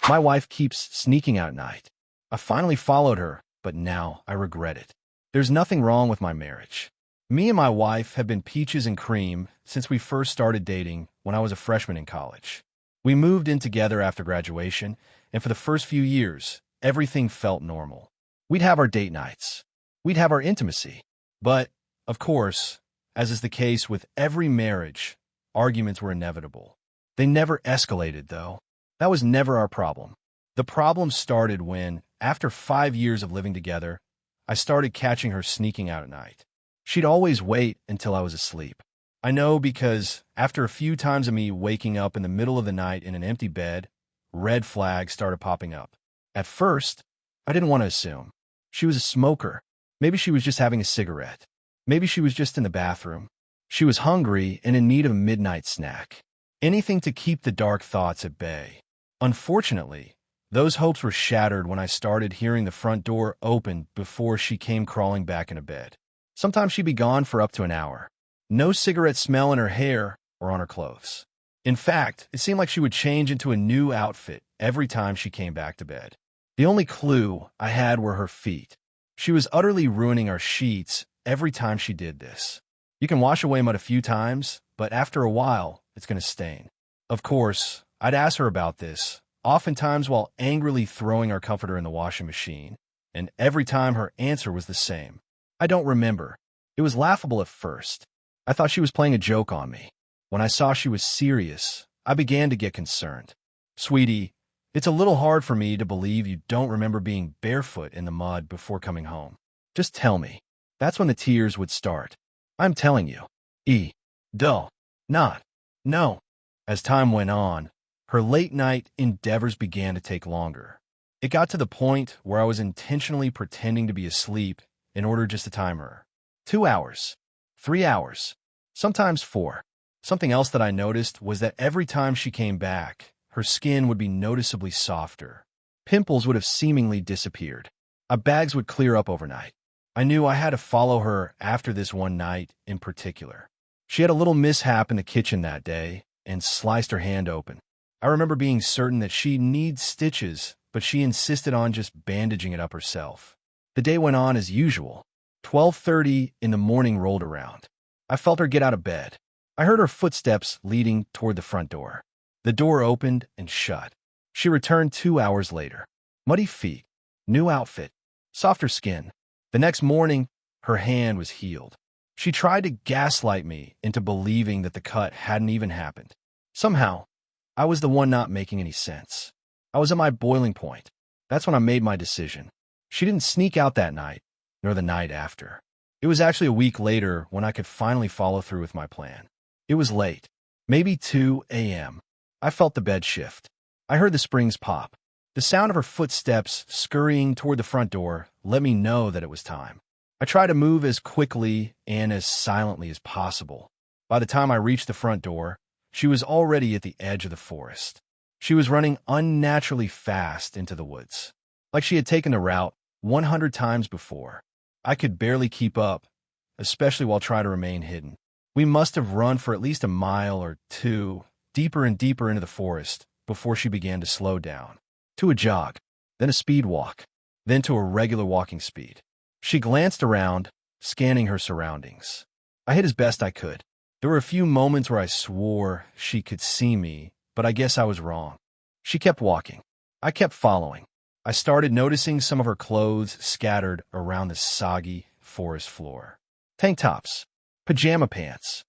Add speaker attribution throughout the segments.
Speaker 1: My wife keeps sneaking out at night. I finally followed her, but now I regret it. There's nothing wrong with my marriage. Me and my wife have been peaches and cream since we first started dating when I was a freshman in college. We moved in together after graduation, and for the first few years, everything felt normal. We'd have our date nights. We'd have our intimacy. But, of course, as is the case with every marriage, arguments were inevitable. They never escalated, though. That was never our problem. The problem started when, after 5 years of living together, I started catching her sneaking out at night. She'd always wait until I was asleep. I know because after a few times of me waking up in the middle of the night in an empty bed, red flags started popping up. At first, I didn't want to assume. She was a smoker. Maybe she was just having a cigarette. Maybe she was just in the bathroom. She was hungry and in need of a midnight snack. Anything to keep the dark thoughts at bay. Unfortunately, those hopes were shattered when I started hearing the front door open before she came crawling back into bed. Sometimes she'd be gone for up to an hour. No cigarette smell in her hair or on her clothes. In fact, it seemed like she would change into a new outfit every time she came back to bed. The only clue I had were her feet. She was utterly ruining our sheets every time she did this. You can wash away mud a few times, but after a while, it's going to stain. Of course, I'd ask her about this, oftentimes while angrily throwing our comforter in the washing machine, and every time her answer was the same. I don't remember. It was laughable at first. I thought she was playing a joke on me. When I saw she was serious, I began to get concerned. Sweetie, it's a little hard for me to believe you don't remember being barefoot in the mud before coming home. Just tell me. That's when the tears would start. I'm telling you. Dull. Not. No. As time went on, her late-night endeavors began to take longer. It got to the point where I was intentionally pretending to be asleep in order just to time her. 2 hours. 3 hours. Sometimes 4. Something else that I noticed was that every time she came back, her skin would be noticeably softer. Pimples would have seemingly disappeared. Bags would clear up overnight. I knew I had to follow her after this one night in particular. She had a little mishap in the kitchen that day and sliced her hand open. I remember being certain that she needs stitches, but she insisted on just bandaging it up herself. The day went on as usual. 12:30 in the morning rolled around. I felt her get out of bed. I heard her footsteps leading toward the front door. The door opened and shut. She returned 2 hours later. Muddy feet, new outfit, softer skin. The next morning, her hand was healed. She tried to gaslight me into believing that the cut hadn't even happened. Somehow, I was the one not making any sense. I was at my boiling point. That's when I made my decision. She didn't sneak out that night, nor the night after. It was actually a week later when I could finally follow through with my plan. It was late, maybe 2 a.m. I felt the bed shift. I heard the springs pop. The sound of her footsteps scurrying toward the front door let me know that it was time. I tried to move as quickly and as silently as possible. By the time I reached the front door, she was already at the edge of the forest. She was running unnaturally fast into the woods, like she had taken the route 100 times before. I could barely keep up, especially while trying to remain hidden. We must have run for at least a mile or two, deeper and deeper into the forest, before she began to slow down. To a jog, then a speed walk, then to a regular walking speed. She glanced around, scanning her surroundings. I hid as best I could. There were a few moments where I swore she could see me, but I guess I was wrong. She kept walking. I kept following. I started noticing some of her clothes scattered around the soggy forest floor. Tank tops, pajama pants,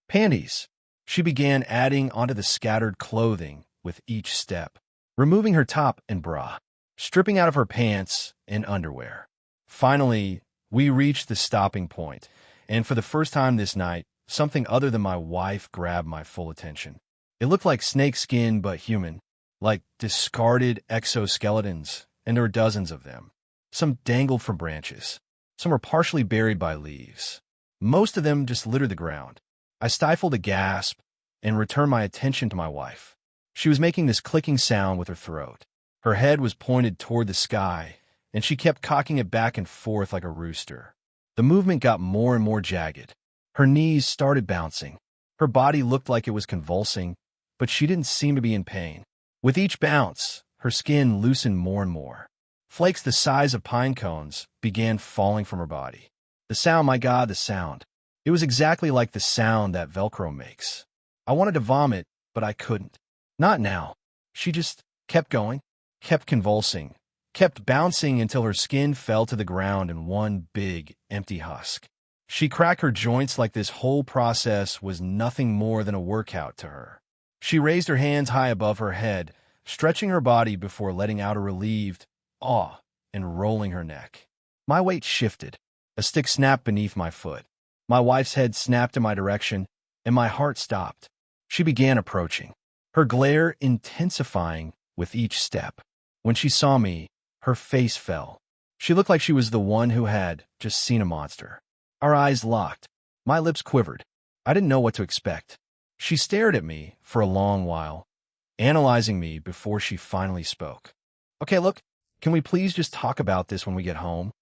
Speaker 1: panties. She began adding onto the scattered clothing with each step, removing her top and bra, stripping out of her pants and underwear. Finally, we reached the stopping point, and for the first time this night, something other than my wife grabbed my full attention. It looked like snake skin but human, like discarded exoskeletons, and there were dozens of them. Some dangled from branches. Some were partially buried by leaves. Most of them just littered the ground. I stifled a gasp and returned my attention to my wife. She was making this clicking sound with her throat. Her head was pointed toward the sky, and she kept cocking it back and forth like a rooster. The movement got more and more jagged. Her knees started bouncing. Her body looked like it was convulsing, but she didn't seem to be in pain. With each bounce, her skin loosened more and more. Flakes the size of pine cones began falling from her body. The sound, my God, the sound. It was exactly like the sound that Velcro makes. I wanted to vomit, but I couldn't. Not now. She just kept going, kept convulsing, kept bouncing until her skin fell to the ground in one big, empty husk. She cracked her joints like this whole process was nothing more than a workout to her. She raised her hands high above her head, stretching her body before letting out a relieved awe and rolling her neck. My weight shifted. A stick snapped beneath my foot. My wife's head snapped in my direction, and my heart stopped. She began approaching, her glare intensifying with each step. When she saw me, her face fell. She looked like she was the one who had just seen a monster. Our eyes locked. My lips quivered. I didn't know what to expect. She stared at me for a long while, analyzing me before she finally spoke. Okay, look, can we please just talk about this when we get home?